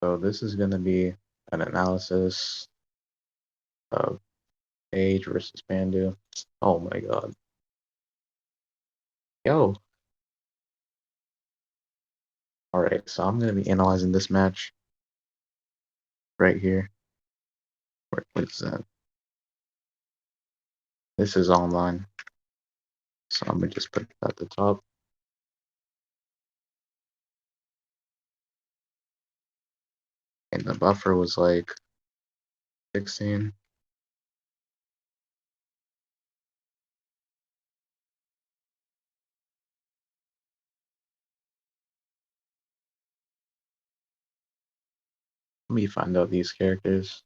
So this is going to be an analysis of Paige versus Pandu. Oh my god. Yo. Alright, so I'm going to be analyzing this match right here. What is that? This is online. So I'm going to just put it at the top. And the buffer was like 16. Let me find out these characters.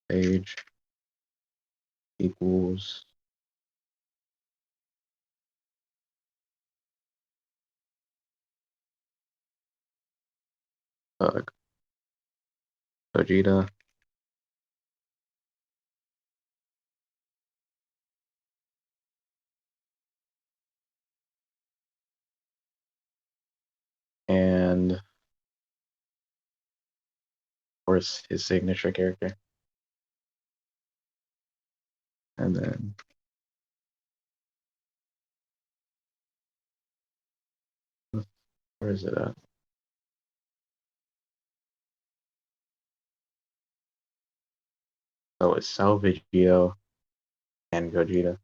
Paige equals Gogeta. And of course his signature character. And then where is it at? Oh, it's Salvage Geo and Gogeta.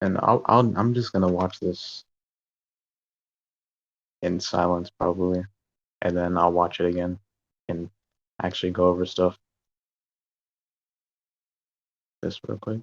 And I'm just gonna watch this in silence probably, and then I'll watch it again and actually go over stuff. This real quick.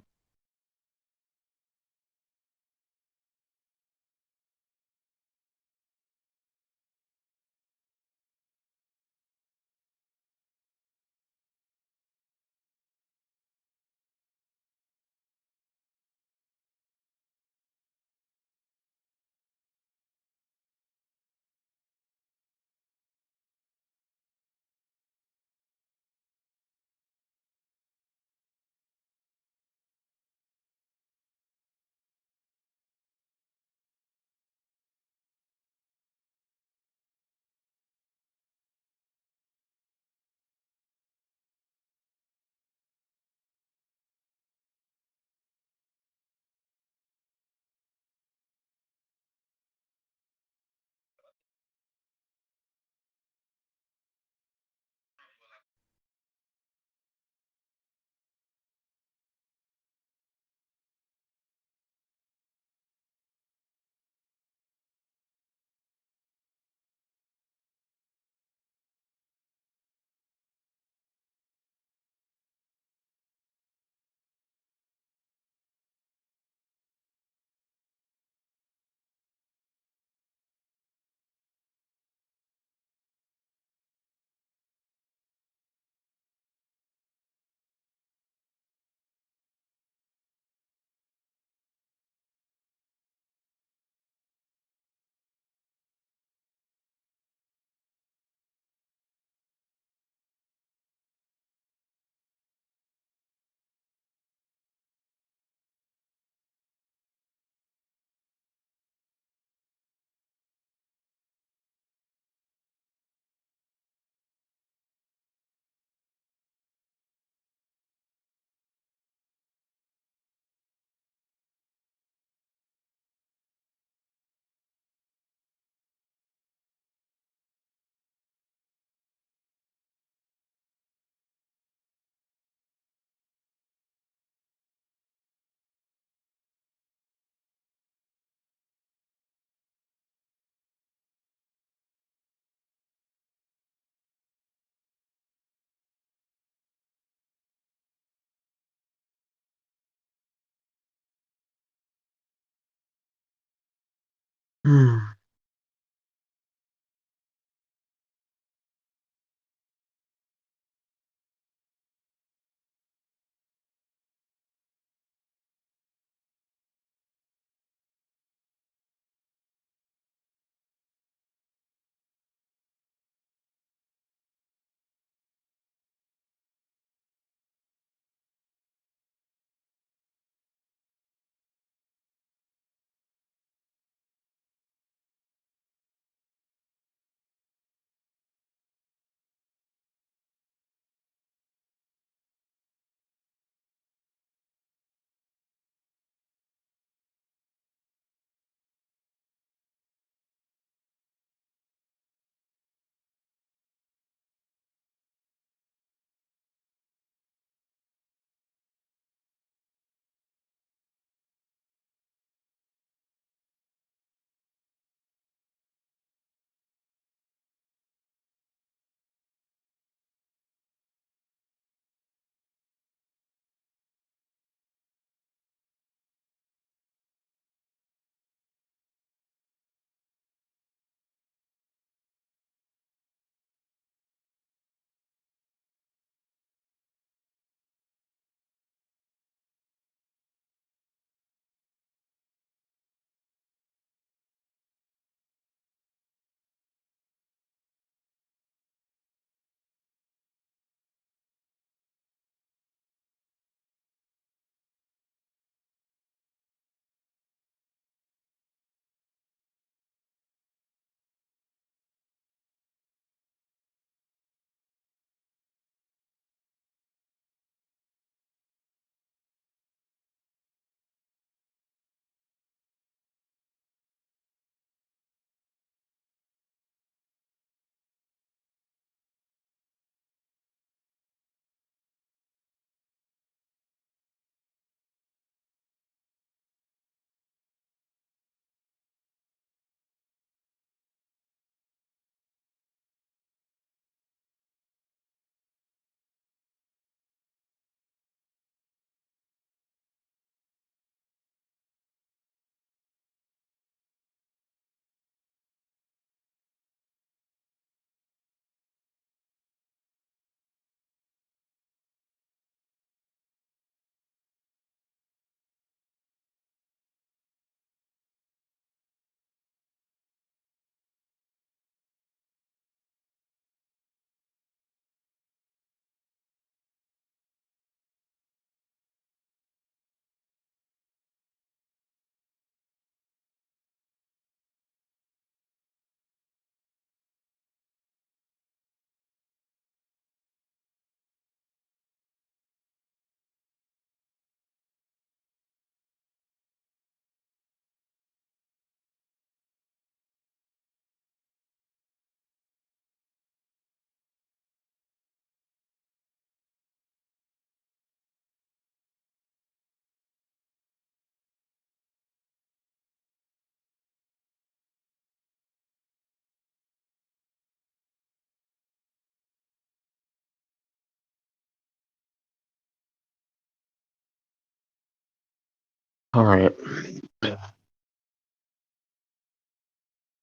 All right.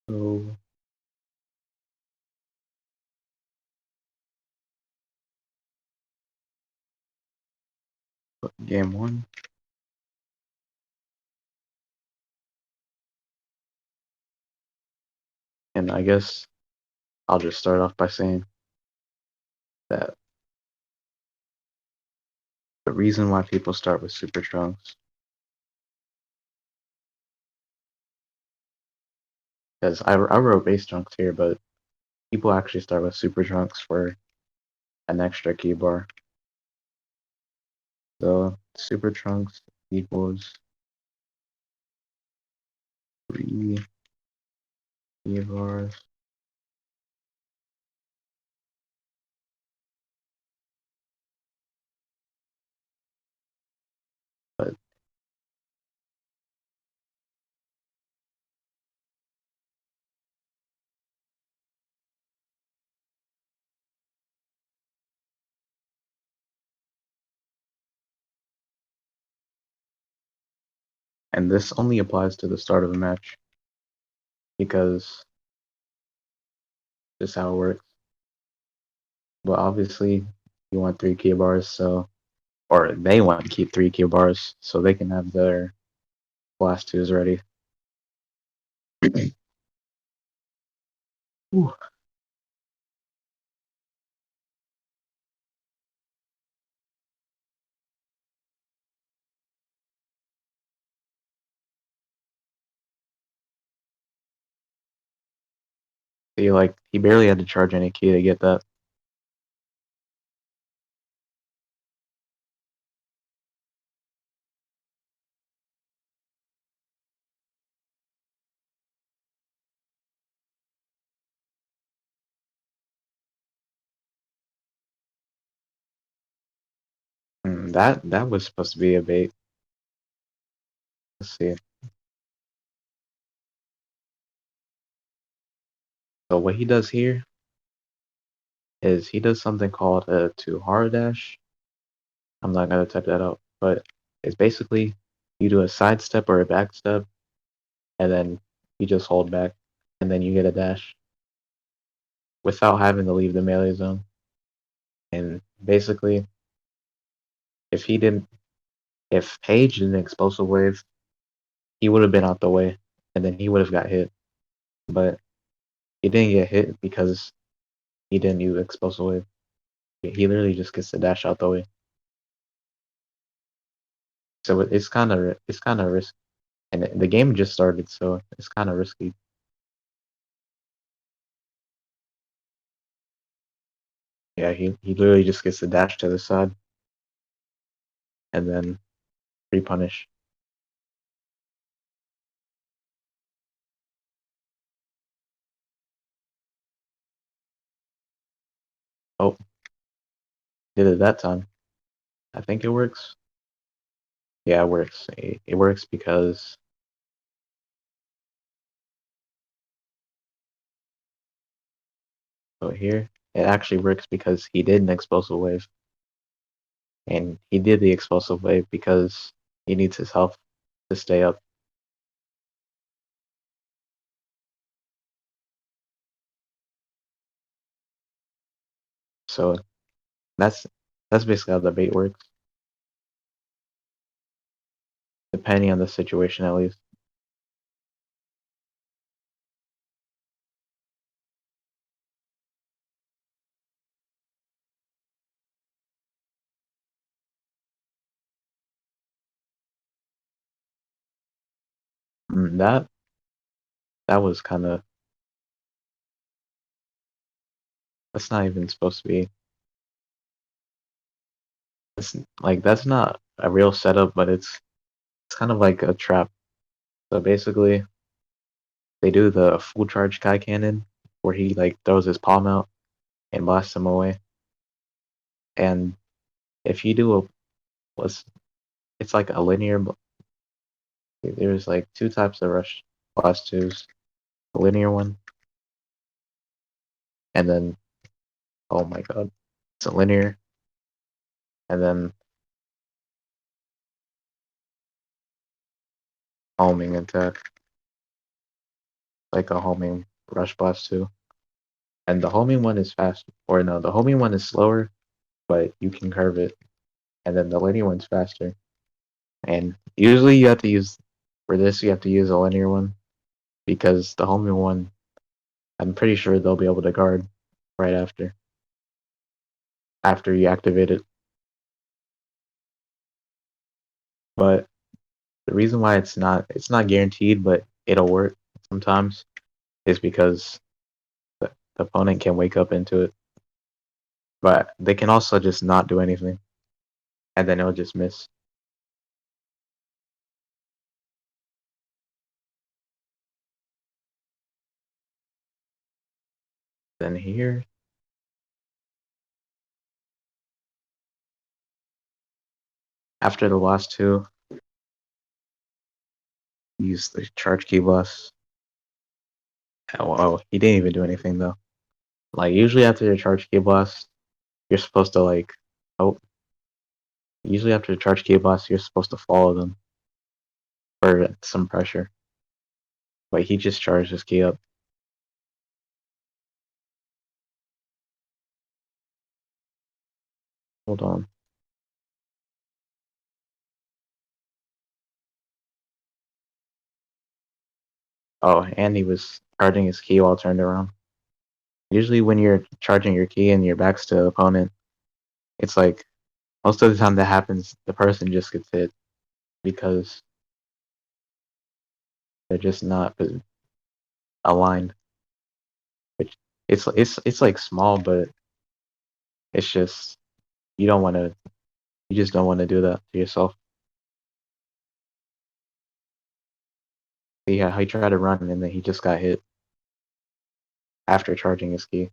So game one, and I guess I'll just start off by saying that the reason why people start with Super Trunks, because I wrote base trunks here, but people actually start with Super Trunks for an extra key bar. So Super Trunks equals 3 key bars. But and this only applies to the start of a match because this is how it works. But obviously you want 3 key bars, so or they want to keep 3 key bars so they can have their last twos ready. Ooh. He barely had to charge any key to get that. That was supposed to be a bait. Let's see. So what he does here is he does something called a to hard dash. I'm not gonna type that out, but it's basically you do a side step or a back step, and then you just hold back, and then you get a dash without having to leave the melee zone. And basically, if he didn't, if Paige didn't explosive wave, he would have been out the way, and then he would have got hit. But he didn't get hit because he didn't use explosive wave. He literally just gets the dash out the way. So it's kind of risky, and the game just started, so it's kind of risky. Yeah, he literally just gets the dash to the side, and then free punish. Oh, did it that time. I think it works. Yeah, it works. It works because oh here it actually works because he did an explosive wave, and he did the explosive wave because he needs his health to stay up. So that's that's basically how the bait works, depending on the situation at least. That was kind of that's not even supposed to be. It's like that's not a real setup, but it's kind of like a trap. So basically, they do the full charge Kai cannon where he like throws his palm out and blasts him away. And if you do a what's it's like a linear. There's like two types of rush blast twos, a linear one, and then oh my god, it's a linear, and then homing attack, like a homing rush blast too. And the homing one is fast, or no, the homing one is slower, but you can curve it. And then the linear one's faster. And usually you have to use, for this, you have to use a linear one, because the homing one, I'm pretty sure they'll be able to guard right after you activate it. But the reason why it's not guaranteed, but it'll work sometimes, is because the opponent can wake up into it. But they can also just not do anything, and then it'll just miss. Then here, after the last two, use the charge key bus. Oh, he didn't even do anything though. Like usually after the charge key blast, you're supposed to like, oh, usually after the charge key blast, you're supposed to follow them for some pressure. But he just charged his key up. Hold on. Oh, and he was charging his key while turned around. Usually when you're charging your key and your back's to the opponent, it's like most of the time that happens, the person just gets hit because they're just not aligned. Which it's like small, but it's just you don't want to. You just don't want to do that to yourself. See how he tried to run and then he just got hit after charging his key.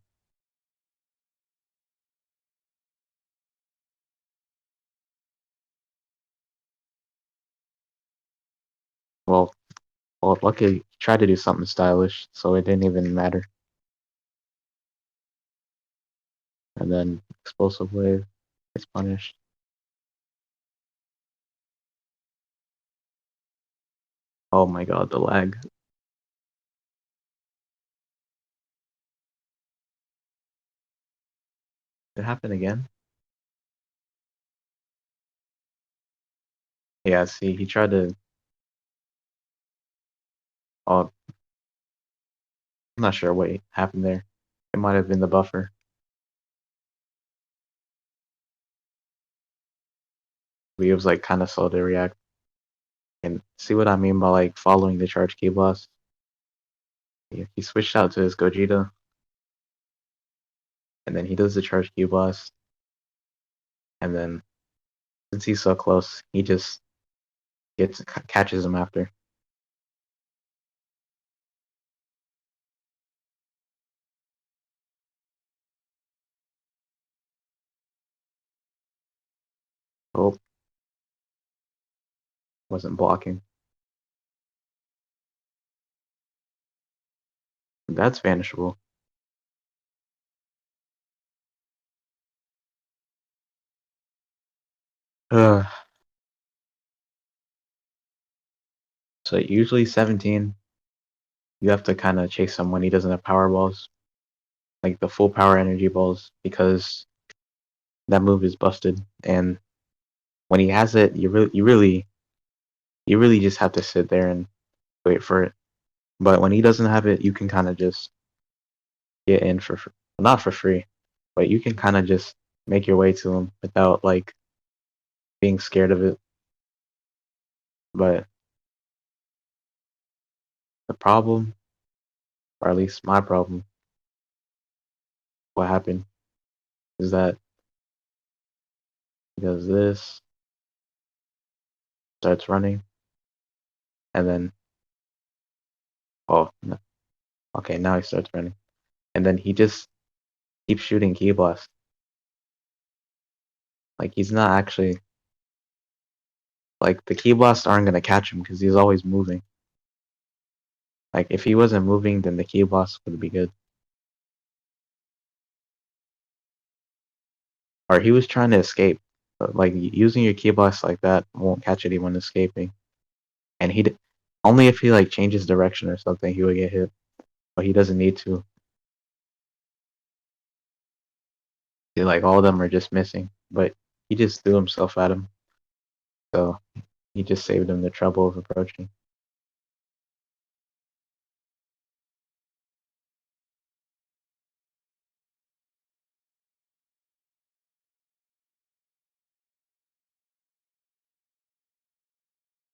Well, luckily he tried to do something stylish, so it didn't even matter. And then explosive wave is punished. Oh my god, the lag. Did it happen again? Yeah, see, he tried to. Oh, I'm not sure what happened there. It might have been the buffer. But he was like kind of slow to react. And see what I mean by like following the charge key blast? He switched out to his Gogeta, and then he does the charge key blast, and then since he's so close, he just catches him after. Oh, wasn't blocking. That's vanishable. Uh, so usually 17, you have to kind of chase him when he doesn't have power balls, like the full power energy balls, because that move is busted. And when he has it, you really just have to sit there and wait for it. But when he doesn't have it, you can kind of just get in for not for free, but you can kind of just make your way to him without like being scared of it. But the problem, or at least my problem, what happened is that he does this, starts running, and then oh no, okay, now he starts running, and then he just keeps shooting key blasts. Like he's not actually like the key blasts aren't gonna catch him because he's always moving. Like if he wasn't moving, then the key blast would be good. Or he was trying to escape, but like using your key blast like that won't catch anyone escaping. And Only if he like changes direction or something, he would get hit. But he doesn't need to. Like all of them are just missing. But he just threw himself at him. So he just saved him the trouble of approaching.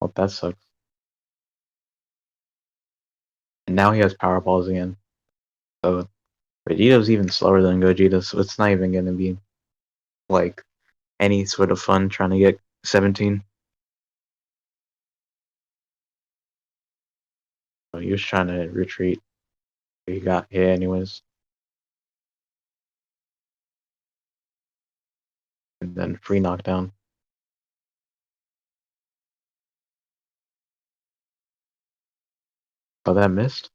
Well, that sucks. And now he has power balls again. So Vegeta's even slower than Gogeta, so it's not even gonna be like any sort of fun trying to get 17. So he was trying to retreat. He got hit anyways. And then free knockdown. Oh, that missed?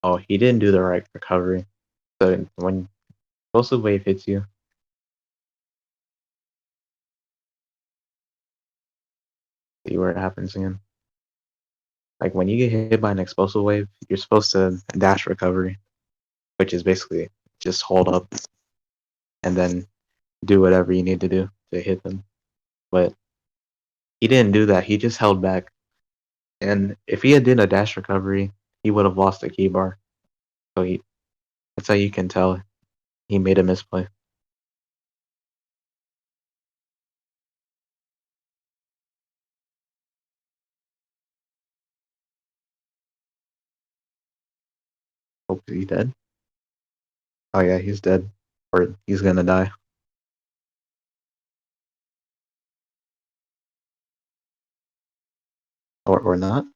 Oh, he didn't do the right recovery. So when explosive wave hits you, see where it happens again. Like when you get hit by an explosive wave, you're supposed to dash recovery, which is basically just hold up and then do whatever you need to do to hit them. But he didn't do that. He just held back. And if he had did a dash recovery, he would have lost the key bar. So that's how you can tell he made a misplay. Hope he's dead. Oh yeah, he's dead. Or he's gonna die. Or not.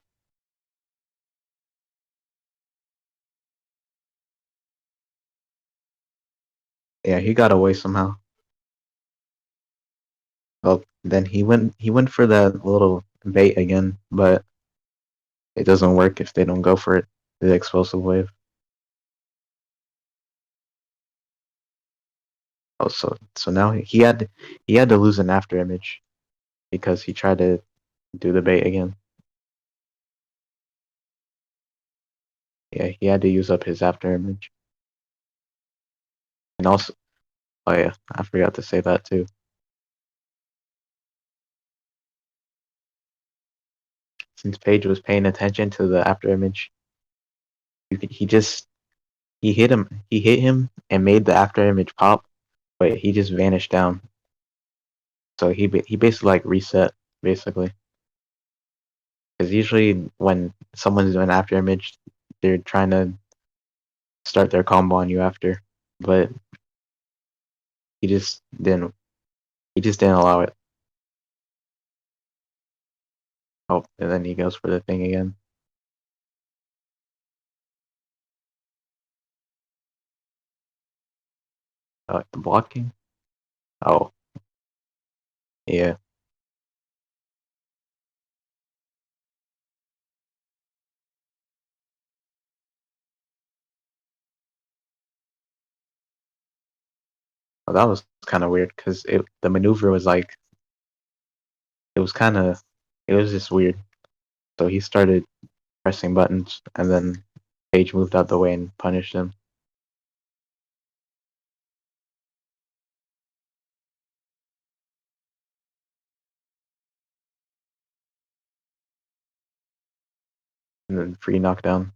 Yeah, he got away somehow. Well, then he went for that little bait again, but it doesn't work if they don't go for it. The explosive wave. Oh, so now he had to lose an after image because he tried to do the bait again. Yeah, he had to use up his after image. And also, oh yeah, I forgot to say that too. Since Paige was paying attention to the after image, he hit him and made the after image pop, but he just vanished down. So he basically like reset basically. Because usually when someone's doing after image, they're trying to start their combo on you after, but he just didn't. He just didn't allow it. Oh, and then he goes for the thing again. The blocking. Oh, yeah. Well, that was kind of weird because the maneuver was like it was kind of it was just weird. So he started pressing buttons, and then Paige moved out the way and punished him. And then free knockdown.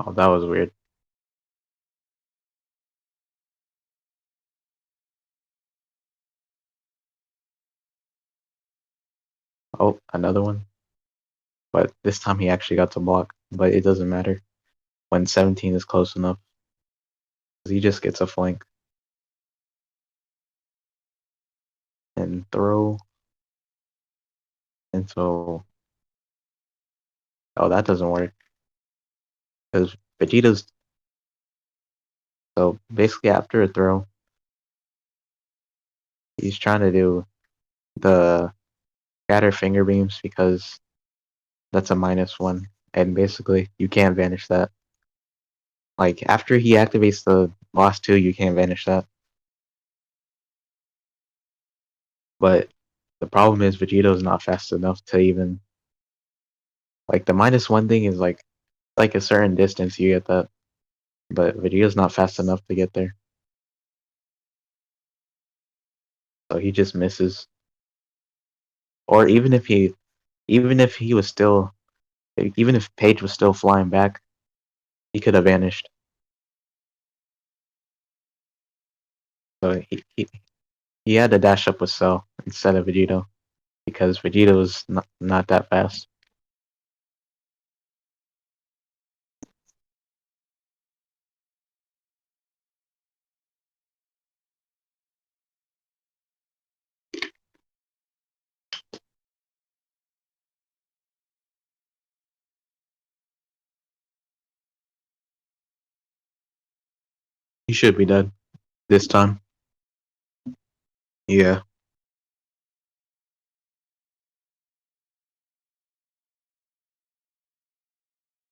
Oh, that was weird. Oh, another one. But this time he actually got to block. But it doesn't matter when 17 is close enough. He just gets a flank and throw. And so, oh, that doesn't work because Vegeta's. So basically, after a throw, he's trying to do the scatter finger beams because That's a -1, and basically you can't vanish that. Like after he activates the boss 2, you can't vanish that. But the problem is Vegeto's not fast enough to even like the -1 thing is like a certain distance you get that, but Vegeto's not fast enough to get there. So he just misses. Or even if he was still even if Paige was still flying back, he could have vanished. So he had to dash up with Cell instead of Vegito because Vegito was not that fast. He should be dead this time. Yeah.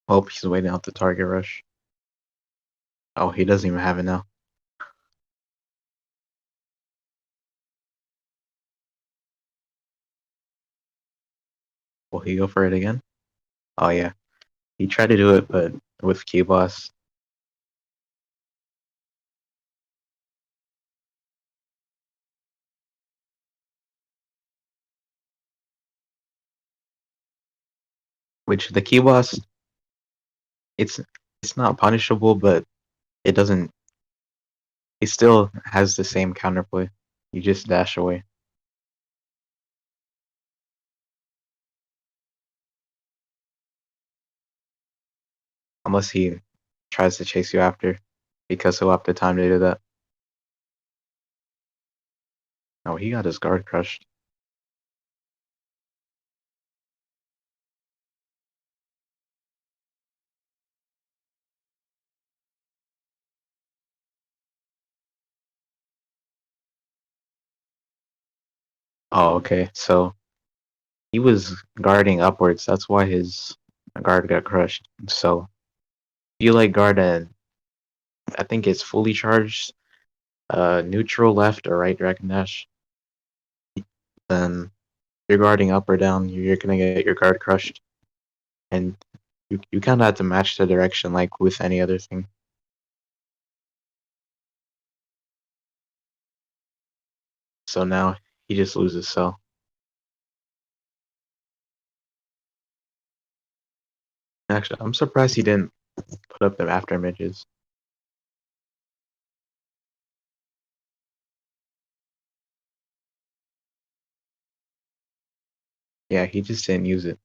Hope he's waiting out the target rush. Oh, he doesn't even have it now. Will he go for it again? Oh yeah. He tried to do it, but with Key Boss. Which the Key Boss, it's it's not punishable, but it doesn't. It still has the same counterplay. You just dash away. Unless he tries to chase you after, because he'll have the time to do that. Oh, he got his guard crushed. Oh, okay. So he was guarding upwards. That's why his guard got crushed. So you like guard and I think it's fully charged, neutral left or right Dragon Dash. Then you're guarding up or down, you're gonna get your guard crushed. And you kind of have to match the direction like with any other thing. So now he just loses Cell. Actually, I'm surprised he didn't put up the after images. Yeah, he just didn't use it.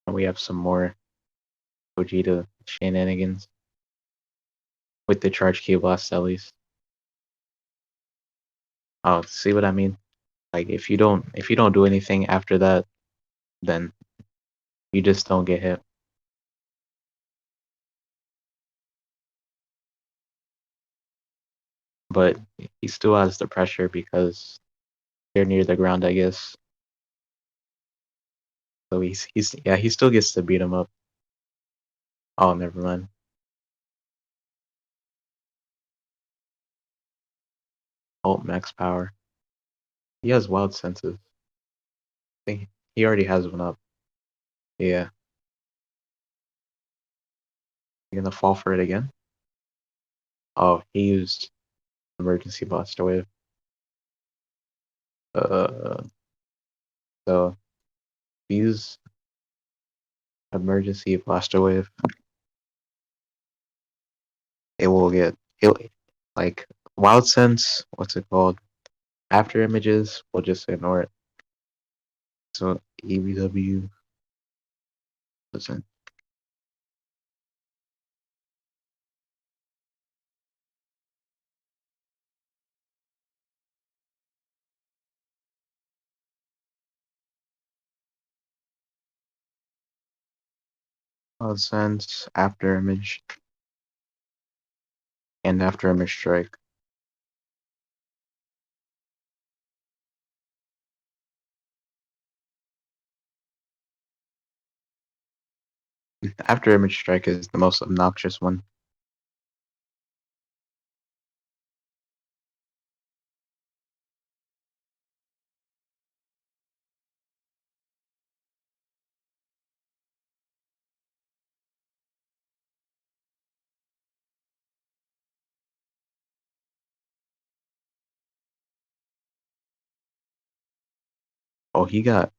And we have some more Vegeta shenanigans with the charge key blast at least. Oh, see what I mean? Like if you don't do anything after that, then you just don't get hit. But he still has the pressure because they're near the ground, I guess. So he's yeah, he still gets to beat him up. Oh, never mind. Alt max power. He has wild senses. I think he already has one up. Yeah. You gonna fall for it again? Oh, he used emergency blaster wave. Uh, so use emergency blaster wave. It will get it like wild sense. What's it called? After images. We'll just ignore it. So EBW doesn't. Cloud sense, after image, and after image strike. After image strike is the most obnoxious one. Oh, he got,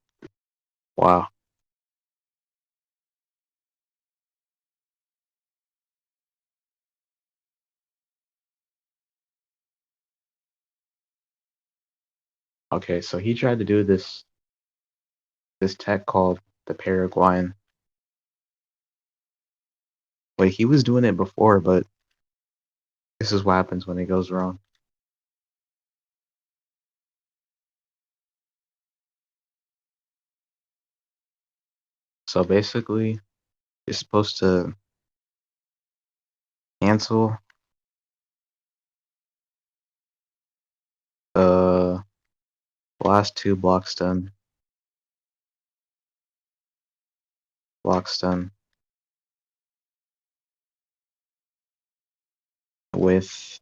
wow. Okay, so he tried to do this tech called the Paraguayan. Like, he was doing it before, but this is what happens when it goes wrong. So basically, you're supposed to cancel the last two blocks done with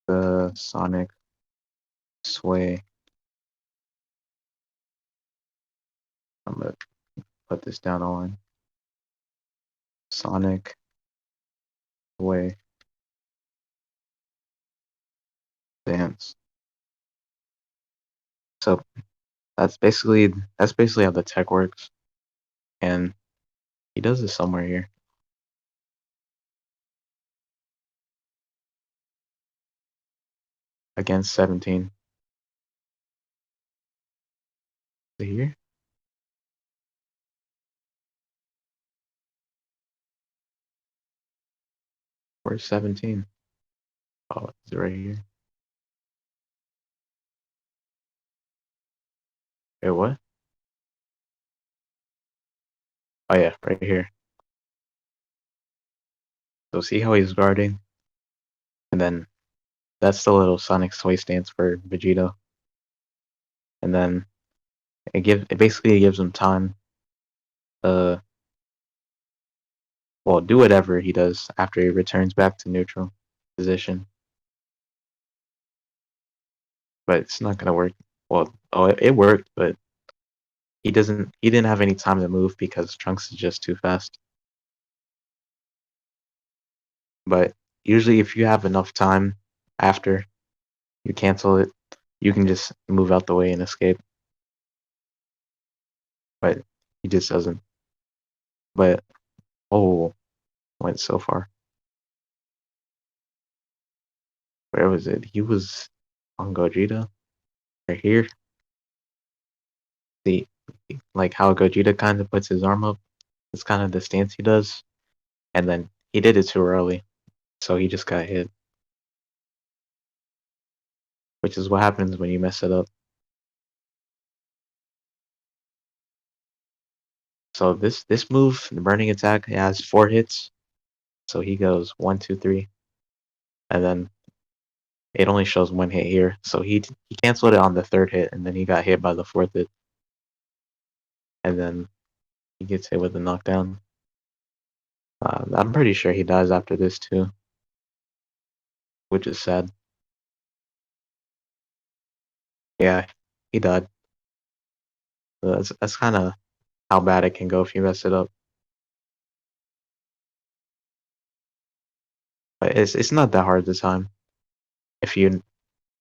the sonic sway. I'm gonna put this down on sonic sway dance. So that's basically how the tech works, and he does this somewhere here against 17. Is it here? Where's 17? Oh, is it right here? Wait, what? Oh yeah, right here. So see how he's guarding, and then that's the little sonic sway stance for Vegeta, and then it basically gives him time to well do whatever he does after he returns back to neutral position. But it's not gonna work. Well, oh, it worked, but he didn't have any time to move because Trunks is just too fast. But usually, if you have enough time after you cancel it, you can just move out the way and escape. But he just doesn't. But oh, went so far. Where was it? He was on Gogeta right here. See, like how Gogeta kind of puts his arm up. It's kind of the stance he does, and then he did it too early, so he just got hit. Which is what happens when you mess it up. So this move, the burning attack, it has 4 hits. So he goes 1, 2, 3, and then it only shows 1 hit here. So he canceled it on the 3rd hit, and then he got hit by the 4th hit, and then he gets hit with a knockdown. I'm pretty sure he dies after this too, which is sad. Yeah, he died. So that's kind of how bad it can go if you mess it up. But it's not that hard this time if you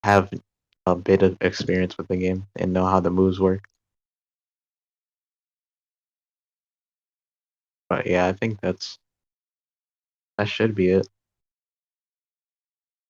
have a bit of experience with the game and know how the moves work. But yeah, I think that should be it.